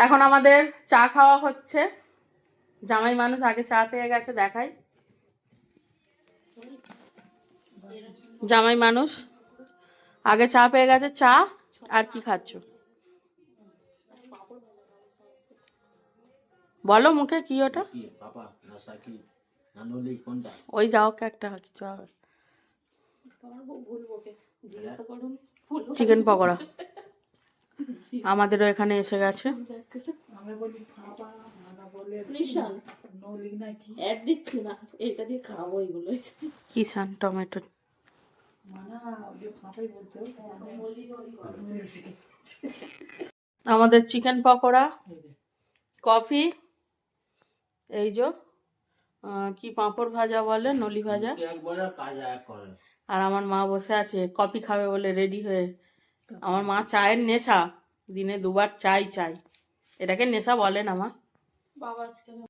এখন আমাদের চা খাওয়া হচ্ছে। জামাই মানুষ আগে চা পেয়ে গেছে, দেখাই। জামাই মানুষ আগে চা পেয়ে গেছে। চা আর কি খাচ্ছ বলো মুখে, কি ওটা? ওই যাও একটা কিছু হবে। চিকেন পকোড়া আমাদেরও এখানে এসে গেছে। কিষান টমেটো আমাদের চিকেন পকোড়া, কফি, এই যে কি পাঁপড় ভাজা বলে, নলি ভাজা। আর আমার মা বসে আছে কফি খাবে বলে রেডি হয়ে। আমার মা চায়ের নেশা, দিনে 2 বার চাই। এটাকে নেশা বলে না মা? বাবা আজকে